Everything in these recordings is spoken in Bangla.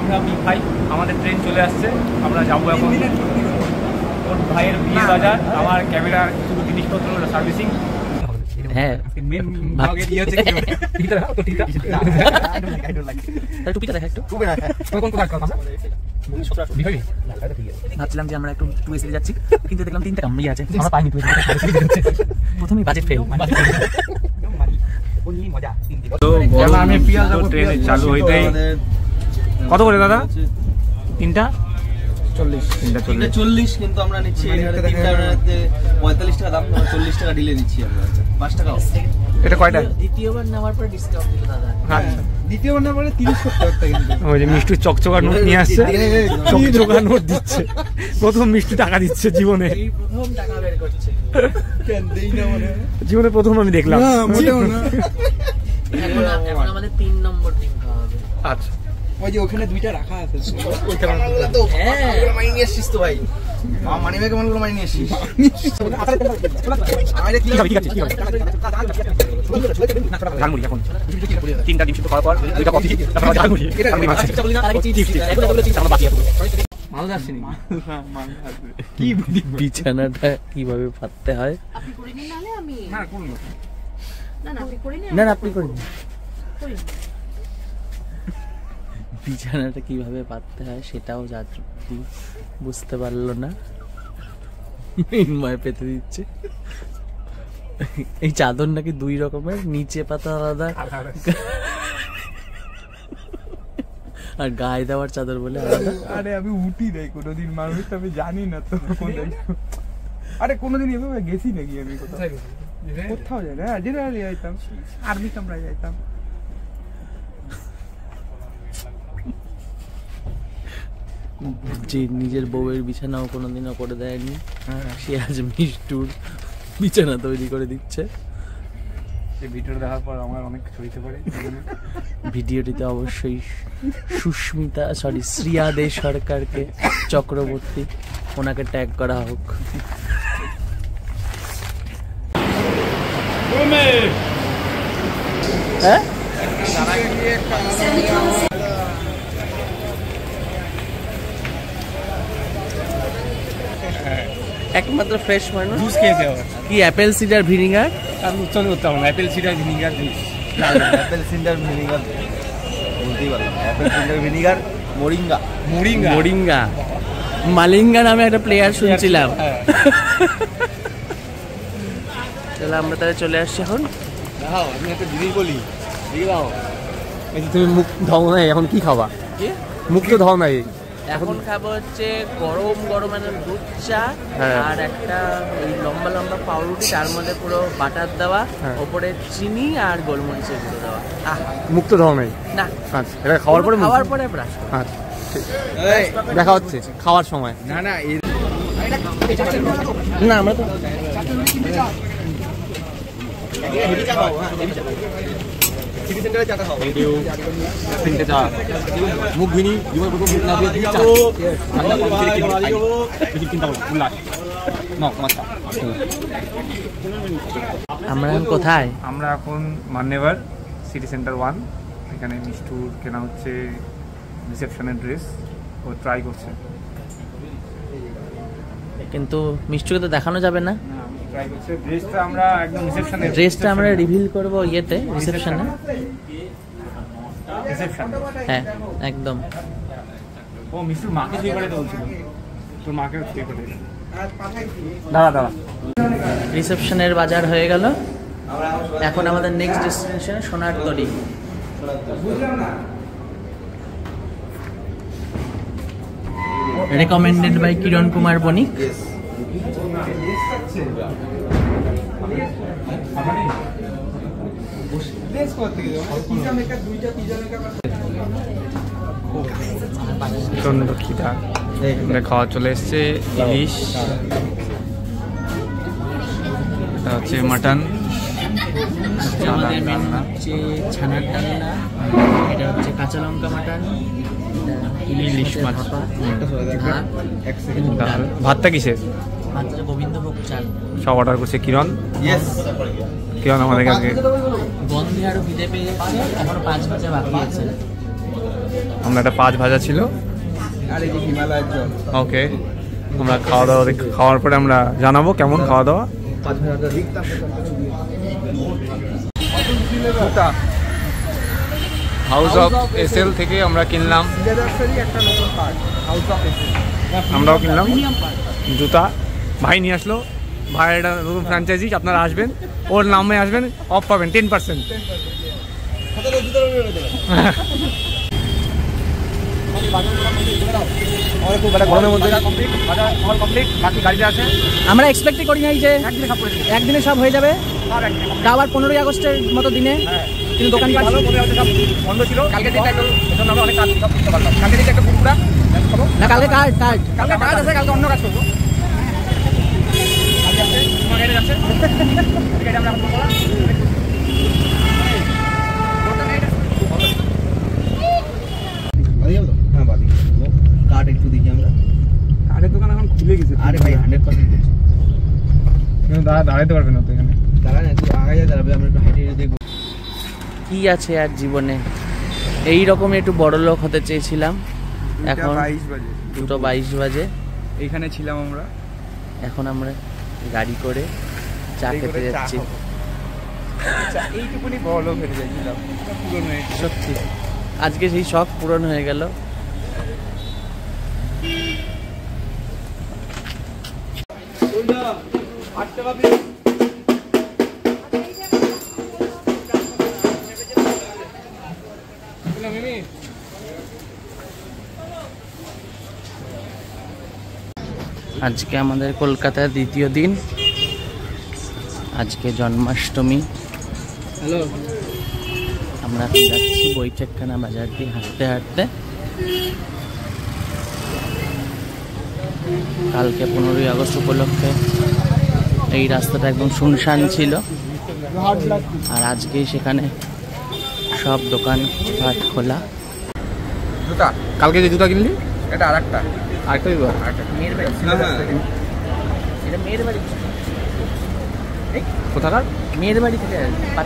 আমরা ভাই আমাদের ট্রেন চলে আসছে, আমরা যাবো এখন ওর ভাইয়ের বিয়ে বাজার। আমার ক্যামেরা শুধু জিনিসপত্র সার্ভিসিং। হ্যাঁ ভাবছিলাম যে আমরা একটু টুয়েসে যাচ্ছি, কিন্তু দেখলাম 3টা কামড়ি আছে, আমরা পাইনি টুয়েসে। প্রথমেই বাজেট ফেল। ট্রেন চালু হইতেই কত করে দাদা? 3টা 40 কিন্তু আমরা নিচ্ছি 45 টাকা দাম, 40 টাকা ডিলে দিচ্ছি আমরা, 5 টাকা। এটা কয়টা? দ্বিতীয়বার নেওয়ার পরে ডিসকাউন্ট দিল দাদা। আচ্ছা, দ্বিতীয়বার নেওয়ার পরে 30 করতে হচ্ছে কিন্তু। ওই যে মিষ্টি চকচকা নোট নিয়ে আসছে, চকচকা নোট দিচ্ছে। প্রথম মিষ্টি টাকা দিচ্ছে জীবনে, এই প্রথম টাকা বের করছে। কেন দেই না মনে হয়? জীবনে প্রথম আমি দেখলাম। না মোটেও না। এখন আমাদের 3 নম্বর টিম খাওয়া হবে। আচ্ছা, ওই যে ওখানে 2টা রাখা আছে, ওইটা তো মালগুলো মাইনে নিয়ে আসছিস তো ভাই, মানি ব্যাগে মালগুলো মাইনে নিয়ে আসছিস। ঝালমুড়ি এখন 3টা ডিম সিদ্ধ খাওয়ার পর 2টা কফি, তারপর ঝালমুড়ি। কি বিছানাটা কিভাবে পাততে হয়? আপনি করে নিন, নালে আমি না করুন না আপনি করে নিন। না আপনি করুন। বিছানাটা কিভাবে পাততে হয় সেটাও যাত্রী বুঝতে পারলো না, মৃন্ময় পেতে দিচ্ছে। এই চাদর নাকি 2 রকমের, নিচে পাতা আলাদা আর গায়ে দেওয়ার চাদর বলে আলাদা। আরে আমি উঠি নাই কোনোদিন, মানুষ আমি জানি না তো কোনদিন। আরে কোনোদিন এভাবে গেছি নাকি আমি? কোথাও যাই না, জেনারেলি যাইতাম, আর্মি কামরায় যাইতাম। যে নিজের বউয়ের বিছানাও কোনোদিনও করে দেয়নি, সে আজ মিষ্টুর বিছানা তৈরি করে দিচ্ছে। এই ভিডিওটা দেখার পর আমার অনেক ছড়িতে পড়ে। ভিডিওটিতে অবশ্যই শ্রিয়া দে সরকারকে চক্রবর্তী, ওনাকে ট্যাগ করা হোক। হ্যাঁ একমাত্র ফ্রেশ মানুষ। জুস খেয়েছে আবার কি অ্যাপেল সিডার ভিনিগার? আমি উচ্চারণ করতে পারবো না। Apple cedar vinegar juice. Apple cedar vinegar বলতেই পারলাম, Apple cedar vinegar moringa. Moringa Malinga নামে একটা প্লেয়ার শুনছিলাম। চলো আমরা তাহলে চলে আসছি এখন। দাও আমি একটা জিনিস বলি, দেখে দাও। তুমি মুখ ধাও নাই, এখন কি খাবা? মুখ তো ধাও নাই। এখন খাবো হচ্ছে গরম গরম দুধ চা আর একটা ওই লম্বা লম্বা পাউরুটি, তার মধ্যে পুরো বাটার দেওয়া, ওপরে চিনি আর গোলমরিচের গুঁড়ো দেওয়া। মুখ তো ধাও নাই না। আচ্ছা, এটা খাওয়ার পরে ব্রাশ। আচ্ছা দেখা হচ্ছে খাওয়ার সময়। না না না আমরা তো মুখ ভিনি আমরা এখন কোথায়? আমরা এখন মান্যেবার সিটি সেন্টার 1। এখানে মিষ্টুর কেনা হচ্ছে রিসেপশনের ড্রেস, ও ট্রাই করছে। কিন্তু মিষ্টুকে তো দেখানো যাবে না। ট্রাই করছে ড্রেসটা, আমরা একদম রিসেপশনে ড্রেসটা আমরা রিভিল করব ইয়েতে, রিসেপশনে। হ্যাঁ একদম। ও মিষ্টুর মাকে দিয়ে করে বলছিল, তোর মাকে দিয়ে করে দাঁড়া। রিসেপশনের বাজার হয়ে গেল, এখন আমাদের next destination Sonartori. Recommended by Kiran Kumar Banik. প্রচন্ড খিদা, খাওয়া চলে এসছে। ইলিশ, এটা হচ্ছে মাটন, ছানার ডালনা, এটা হচ্ছে কাঁচা লঙ্কা মাটন, ইলিশ মাছ, ডাল। ভাতটা কিসের? ভাতটা গোবিন্দভোগ চাল। সব অর্ডার করছে কিরণ। কিরণ আমাদের কাছে গন্ধে আরো খিদে পেয়ে যাচ্ছে, এখনো 5 বাজে বাকি আছে। আমরা একটা 5 ভাজা ছিল। আর এই যে হিমালয়ের জল। ওকে, আমরা খাওয়ার পরে আমরা জানাবো কেমন খাওয়া দাওয়া। হাউস অফ এসএল থেকে আমরা কিনলাম, আমরাও কিনলাম জুতা। ভাই নিয়ে আসলো, ভাইয়ের একটা নতুন ফ্র্যাঞ্চাইজি, আপনারা আসবেন, ওর নামে আসবেন, অফ পাবেন 10%। আমরা এক্সপেক্টই করি নাই যে একদিনে সব হয়ে যাবে, তাও আবার 15ই আগস্টের মতো দিনে। কিন্তু দোকানপাট বন্ধ ছিল, কালকে দিনটা একটু আমরা অনেক কাজ সব করতে পারলাম। কালকে দিনটা একটা পুরোটা না, কালকে কাজ আছে, কালকে অন্য কাজ করবো। কার্ড একটু দেখি আমরা। আরে দোকান এখন খুলে গেছে। আরে ভাই 100% কিন্তু দাঁড়াইতে পারবে না তো এখানে। দাঁড়া না, তুই আগে দাঁড়াবে, আমরা একটু হাইটে দেখবো কি আছে আর জীবনে। এই রকম একটু বড় লোক হতে চেয়েছিলাম, এখন 2:22 বাজে। এইখানে ছিলাম আমরা, এখন আমরা গাড়ি করে চা খেতে যাচ্ছি। এইটুকুনি বড় লোক হয়ে যাচ্ছিলাম, পূরণ হয়ে সত্যি আজকে সেই শখ পূরণ হয়ে গেল। আজকে আমাদের কলকাতার দ্বিতীয় দিন, আজকে জন্মাষ্টমী। হ্যালো, আমরা এখন যাচ্ছি বৈঠকখানা বাজার দিয়ে হাঁটতে হাঁটতে। কালকে 15ই আগস্ট উপলক্ষে এই রাস্তাটা একদম শুনশান ছিল, আর আজকে সেখানে সব দোকান পাট খোলা। জুতা, কালকে যে জুতা কিনলি এটা আরেকটা দিব মেয়ের বাড়ি, এটা মেয়ের বাড়ি, কোথাকার? মেয়ের বাড়ি থেকে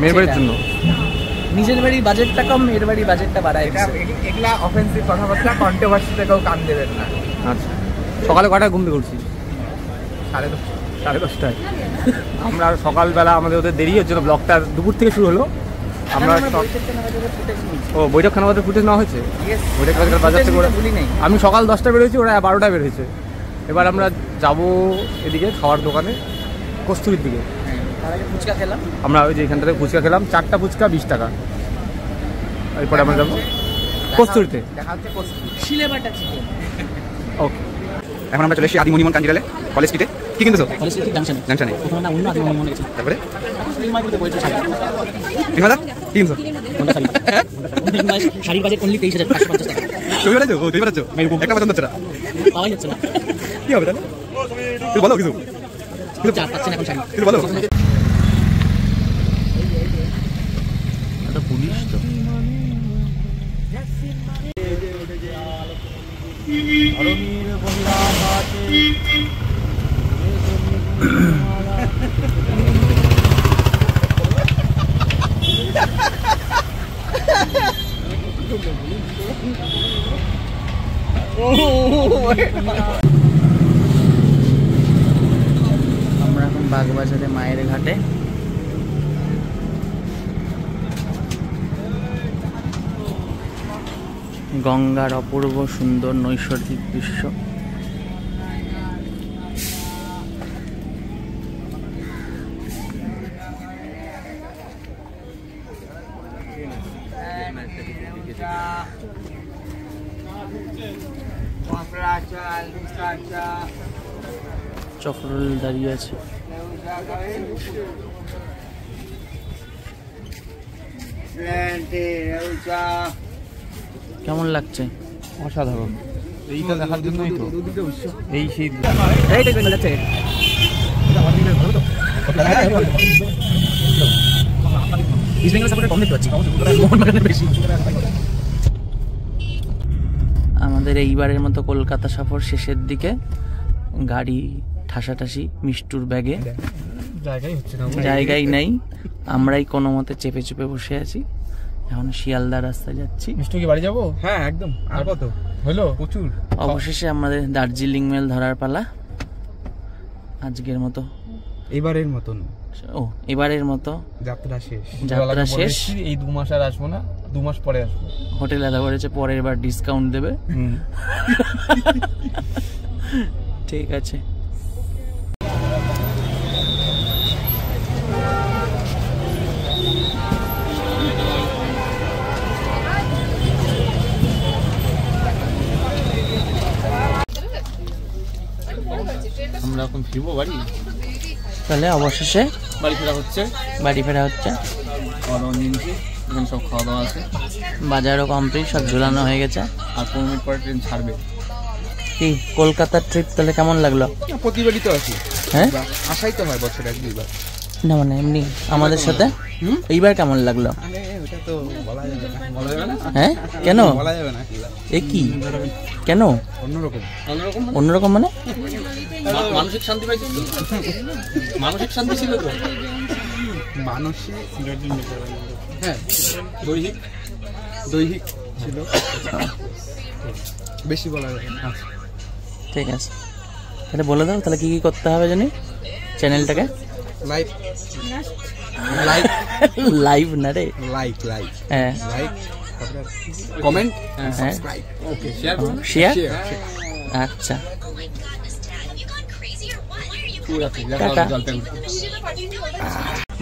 মেয়ের বাড়ির জন্য। নিজের বাড়ির বাজেটটা কম, মেয়ের বাড়ির বাজেটটা বাড়ায়। এগুলা অফেন্সিভ কথাবার্তা, কন্ট্রোভার্সিতে কেউ কান দেবেন না। আচ্ছা, সকালে কটায় ঘুম থেকে উঠছি? 10:30। 10:30। আমরা সকালবেলা আমাদের ওদের দেরি হচ্ছে, ব্লগটা দুপুর থেকে শুরু হলো। আমরা বৈঠকখানা বাজার ফুটেজ নেওয়া হয়েছে, বৈঠকখানা বাজার থেকে আমি সকাল 10টায় বেরোয়েছি, ওরা 12টায় বেরোয়েছে। এবার আমরা যাব এদিকে খাওয়ার দোকানে, কস্তুরীর দিকে। ফুচকা খেলাম আমরা ওই যে এখানটাতে ফুচকা খেলাম, 4টা ফুচকা 20 টাকা। এরপরে আমরা যাবো কস্তুরীতে। শিলেবাটা চিকেন। ওকে, এখন আমরা চলে এসেছি আদিমণিমন কাঞ্জিরালে কলেজ স্ট্রিটে। কি কিনতেছো? College street জাংশনে। জাংশনে ওখানে অন্য আদিমণিমন গেছে। তারপরে শাড়ির বাজেট অনলি 23,550 টাকা। তুমি বেড়াচ্ছো? তুমি বেড়াচ্ছো? একটা পছন্দ হচ্ছে না, পাওয়াই যাচ্ছে না। কি হবে তাহলে? তুই বলো কিছু, চা পাচ্ছেন এখন শাড়ি। কিছু বলো। এটা পুলিশ তো। আমরা এখন বাগবাজারে মায়ের ঘাটে। গঙ্গার অপূর্ব সুন্দর নৈসর্গিক দৃশ্য। চক্রল দাঁড়িয়ে আছে। কেমন লাগছে? অসাধারণ, এইটা দেখার জন্যই তো এই সেই যাচ্ছে। আমাদের এইবারের মতো কলকাতা সফর শেষের দিকে। গাড়ি ঠাসাঠাসি, মিষ্টুর ব্যাগে জায়গাই নেই, আমরাই কোনো মতে চেপে চেপে বসে আছি। এখন শিয়ালদা রাস্তায় যাচ্ছি। মিষ্টু কি বাড়ি যাবো? হ্যাঁ একদম। আর কত হলো প্রচুর। অবশেষে আমাদের দার্জিলিং মেল ধরার পালা আজকের মতো। এবারের মতন ও এবারের মতো যাত্রা শেষ। যাত্রা শেষ। এই 2 মাস আর আসবো না, 2 মাস পরে আসবো। হোটেল আলাদা করেছে, পরের বার ডিসকাউন্ট দেবে। ঠিক আছে। আমরা এখন ফিরবো বাড়ি। তাহলে অবশেষে বাড়ি ফেরা হচ্ছে। খাওয়া দাওয়া নিয়ে নিচ্ছি, এখানে সব খাওয়া দাওয়া আছে, বাজারও কমপ্লিট, সব ঝোলানো হয়ে গেছে। আর 15 মিনিট পরে ট্রেন ছাড়বে। কি কলকাতার ট্রিপ তাহলে কেমন লাগলো? প্রতিবারই তো আসি, হ্যাঁ আসাই তো হয় বছরে 1-2 না মানে এমনি আমাদের সাথে এইবার কেমন লাগলো? ওটা তো বলা যাবে না। হ্যাঁ কেন বলা যাবে না। এ কি কেন অন্যরকম। অন্যরকম মানে মানসিক শান্তি পাইছিস তো? মানসিক শান্তি ছিল তো? মানসিক হ্যাঁ দৈহিক ছিল, বেশি বলা যাবে না। ঠিক আছে, তাহলে বলে দাও তাহলে কি কি করতে হবে জানি চ্যানেলটাকে। লাইভ না রে, লাইক হ্যাঁ কমেন্ট হ্যাঁ ওকে, শেয়ার করুন। শেয়ার। আচ্ছা টাটা।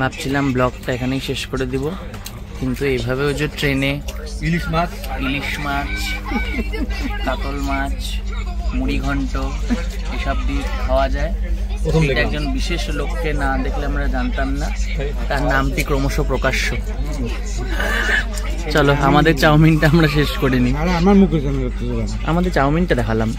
ভাবছিলাম ব্লগটা এখানেই শেষ করে দিব, কিন্তু এইভাবেও যে ট্রেনে ইলিশ মাছ, কাতল মাছ, মুড়ি ঘন্ট এসব দিয়ে খাওয়া যায়, এটা একজন বিশেষ লোককে না দেখলে আমরা জানতাম না। তার নামটি ক্রমশ প্রকাশ্য। চলো আমাদের চাউমিনটা আমরা শেষ করিনি, আমার মুখে আমাদের চাউমিনটা দেখালাম।